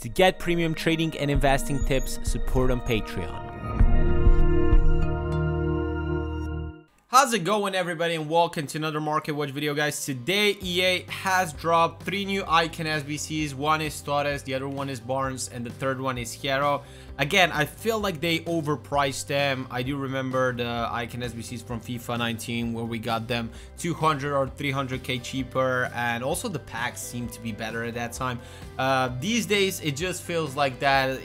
To get premium trading and investing tips, support on Patreon. How's it going, everybody, and welcome to another Market Watch video, guys. Today EA has dropped 3 new icon SBCs. One is Toty, the other one is Barnes, and the third one is Hero. Again, I feel like they overpriced them. I do remember the icon SBCs from FIFA 19 where we got them 200 or 300k cheaper, and also the packs seemed to be better at that time. These days it just feels like that.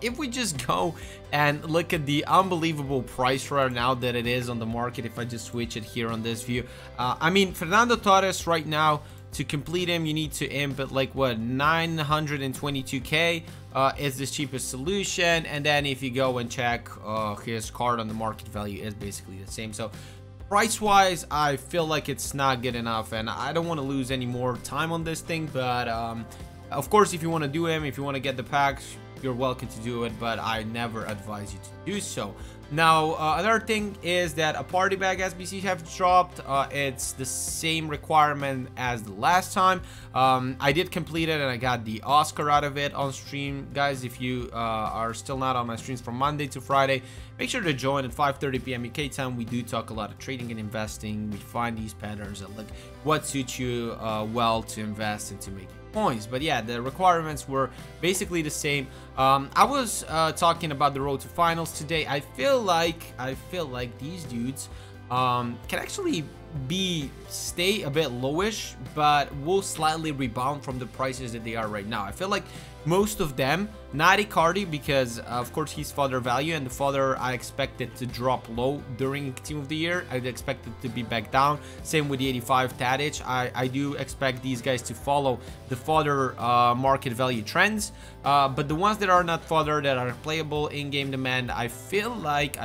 If we just go and look at the unbelievable price right now that it is on the market, if I just switch it here on this view, I mean, Fernando Torres right now, to complete him you need to input like what, 922k is the cheapest solution, and then if you go and check his card on the market value is basically the same. So price wise I feel like it's not good enough, and I don't want to lose any more time on this thing. But of course, if you want to do him, if you want to get the packs, you're welcome to do it, but I never advise you to do so. Now, another thing is that a party bag SBC have dropped. It's the same requirement as the last time. I did complete it and I got the Oscar out of it on stream. Guys, if you are still not on my streams from Monday to Friday, make sure to join at 5:30 p.m. UK time. We do talk a lot of trading and investing. We find these patterns and look what suits you well to invest and to make points. But yeah, the requirements were basically the same. I was talking about the road to finals today. I feel like these dudes can actually stay a bit lowish, but will slightly rebound from the prices that they are right now. I feel like most of them, not Icardi, because of course he's fodder value, and the fodder I expected to drop low during Team of the Year. I'd expect it to be back down. Same with the 85 Tadic. I do expect these guys to follow the fodder market value trends, but the ones that are not fodder, that are playable in-game demand, I feel like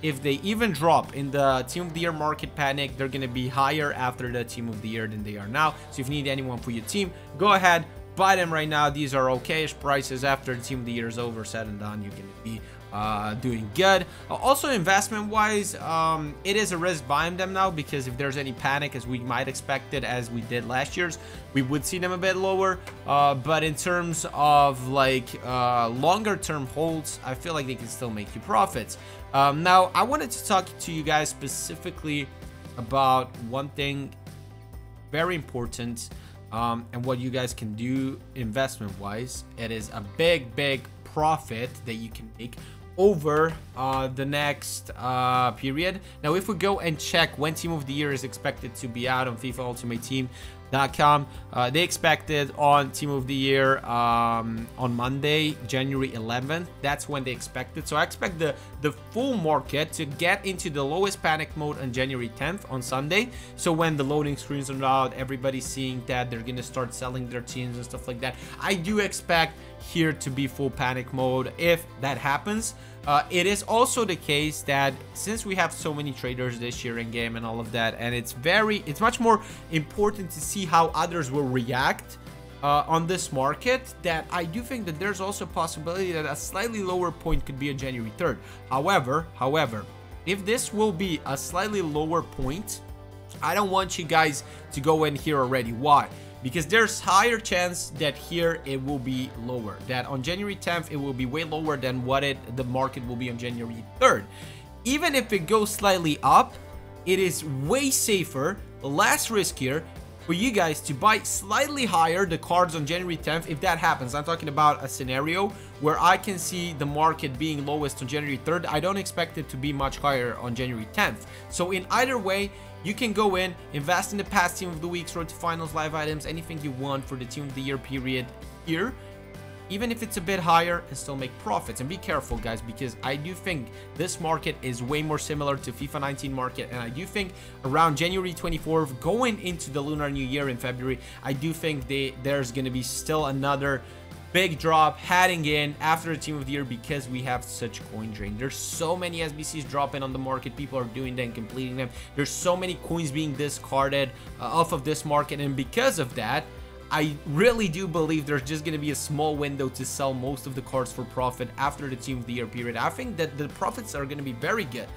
if they even drop in the Team of the Year market panic, they're gonna be higher after the Team of the Year than they are now. So if you need anyone for your team, go ahead, buy them right now. These are okay-ish prices. After the Team of the Year is over, said and done, you're gonna be doing good. Also, investment wise, it is a risk buying them now, because if there's any panic, as we might expect it, as we did last year's, we would see them a bit lower. But in terms of like longer term holds, I feel like they can still make you profits. Now I wanted to talk to you guys specifically about one thing very important, and what you guys can do investment wise. It is a big profit that you can make over the next period. Now, if we go and check when Team of the Year is expected to be out on FIFA Ultimate Team.com, they expected on Team of the Year on Monday, January 11th. That's when they expected. So I expect the full market to get into the lowest panic mode on January 10th on Sunday. So when the loading screens are out, everybody's seeing that they're gonna start selling their teams and stuff like that. I do expect here to be full panic mode if that happens. It is also the case that since we have so many traders this year in game and all of that, and it's much more important to see how others will react on this market, that I do think that there's also a possibility that a slightly lower point could be on January 3rd. However, if this will be a slightly lower point, I don't want you guys to go in here already. Why? Because there's higher chance that here it will be lower, that on January 10th it will be way lower than what the market will be on January 3rd. Even if it goes slightly up, it is way safer, less riskier for you guys to buy slightly higher the cards on January 10th. If that happens, I'm talking about a scenario where I can see the market being lowest on January 3rd. I don't expect it to be much higher on January 10th. So in either way, you can go in, invest in the past Team of the Weeks, road to finals, live items, anything you want for the Team of the Year period here, even if it's a bit higher, and still make profits. And be careful, guys, because I do think this market is way more similar to FIFA 19 market, and I do think around January 24th, going into the Lunar New Year in February, I do think there's going to be still another big drop heading in after the Team of the Year, because we have such coin drain. There's so many SBCs dropping on the market. People are doing them, completing them. There's so many coins being discarded off of this market, and because of that, I really do believe there's just going to be a small window to sell most of the cards for profit after the Team of the Year period. I think that the profits are going to be very good,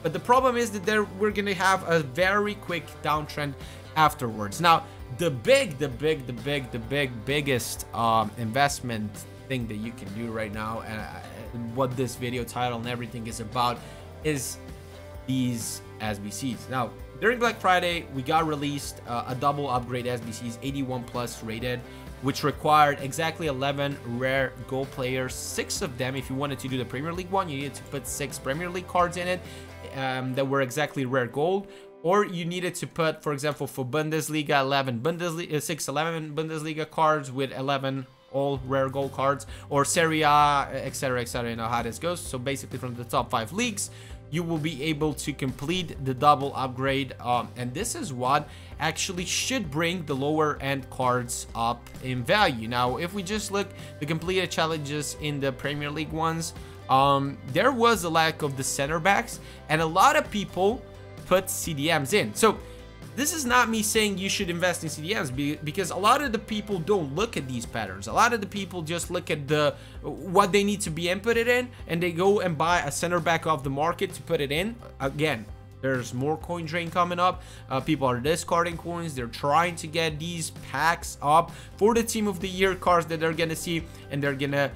but the problem is that we're going to have a very quick downtrend afterwards. Now, the biggest investment thing that you can do right now, and what this video title and everything is about, is these SBCs. Now, during Black Friday, we got released a double upgrade SBCs, 81 plus rated, which required exactly 11 rare gold players, 6 of them. If you wanted to do the Premier League one, you needed to put 6 Premier League cards in it that were exactly rare gold. Or you needed to put, for example, for Bundesliga, 6 11 Bundesliga cards with 11 all rare gold cards, or Serie A, etc, etc. You know how this goes. So basically, from the top 5 leagues, you will be able to complete the double upgrade, and this is what actually should bring the lower end cards up in value. Now, if we just look the completed challenges in the Premier League ones, there was a lack of the center backs, and a lot of people put CDMs in. So this is not me saying you should invest in CDMs, because a lot of the people don't look at these patterns. A lot of the people just look at what they need to be inputted in, and they go and buy a center back off the market to put it in. Again, there's more coin drain coming up. People are discarding coins. They're trying to get these packs up for the team of the year cards that they're gonna see, and they're gonna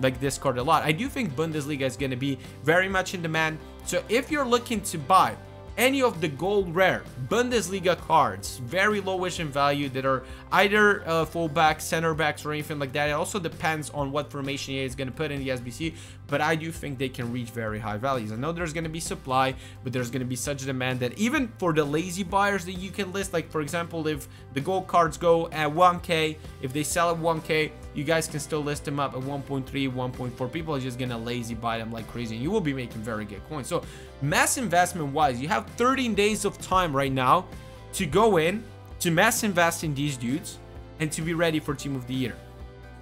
like discard a lot. I do think Bundesliga is gonna be very much in demand. So if you're looking to buy any of the gold rare Bundesliga cards, very lowish in value, that are either fullbacks, center backs, or anything like that. It also depends on what formation EA is going to put in the SBC, but I do think they can reach very high values. I know there's going to be supply, but there's going to be such demand that even for the lazy buyers that you can list, like for example, if the gold cards go at 1k, if they sell at 1k, you guys can still list them up at 1.3, 1.4. People are just gonna lazy buy them like crazy, and you will be making very good coins. So mass investment wise, you have 13 days of time right now to go in to mass invest in these dudes and to be ready for team of the year.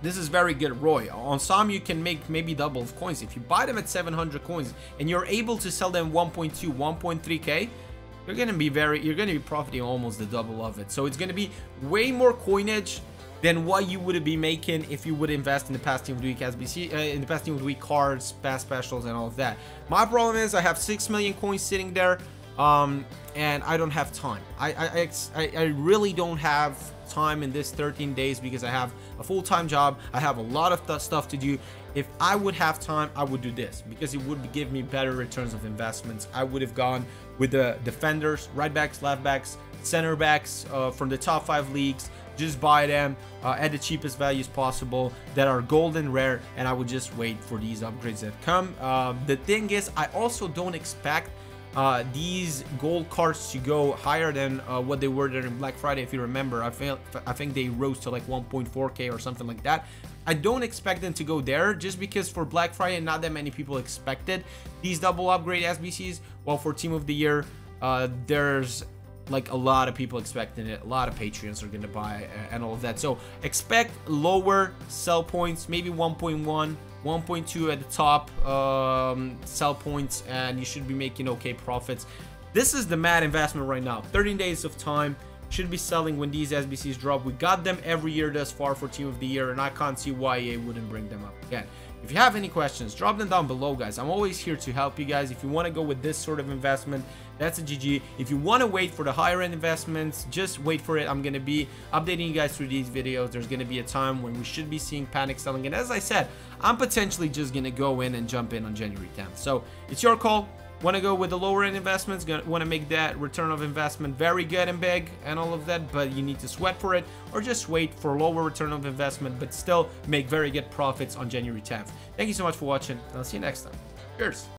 This is very good ROI. On some, you can make maybe double of coins. If you buy them at 700 coins and you're able to sell them 1.2, 1.3k, you're gonna be profiting almost the double of it. So it's gonna be way more coinage than what you would be making if you would invest in the past team of the week SBC, in the past team of the week cards, past specials, and all of that. My problem is I have 6 million coins sitting there, and I don't have time. I really don't have time in this 13 days because I have a full-time job. I have a lot of stuff to do. If I would have time, I would do this because it would give me better returns of investments. I would have gone with the defenders, right backs, left backs, center backs from the top 5 leagues. Just buy them at the cheapest values possible that are golden rare, and I would just wait for these upgrades that come. The thing is, I also don't expect these gold cards to go higher than what they were during Black Friday. If you remember, I think they rose to like 1.4k or something like that. I don't expect them to go there, just because for Black Friday not that many people expected these double upgrade SBCs, while for team of the year there's like a lot of people expecting it. A lot of Patreons are gonna buy and all of that. So expect lower sell points, maybe 1.1, 1.2 at the top sell points, and you should be making okay profits. This is the mad investment right now. 13 days of time. Should be selling when these SBCs drop. We got them every year thus far for team of the year, and I can't see why EA wouldn't bring them up again. If you have any questions, drop them down below, guys. I'm always here to help you guys. If you want to go with this sort of investment, that's a GG. If you want to wait for the higher end investments, just wait for it. I'm going to be updating you guys through these videos. There's going to be a time when we should be seeing panic selling, and as I said, I'm potentially just going to go in and jump in on January 10th. So it's your call. Want to go with the lower end investments, want to make that return of investment very good and big and all of that, but you need to sweat for it, or just wait for lower return of investment but still make very good profits on January 10th. Thank you so much for watching, and I'll see you next time. Cheers.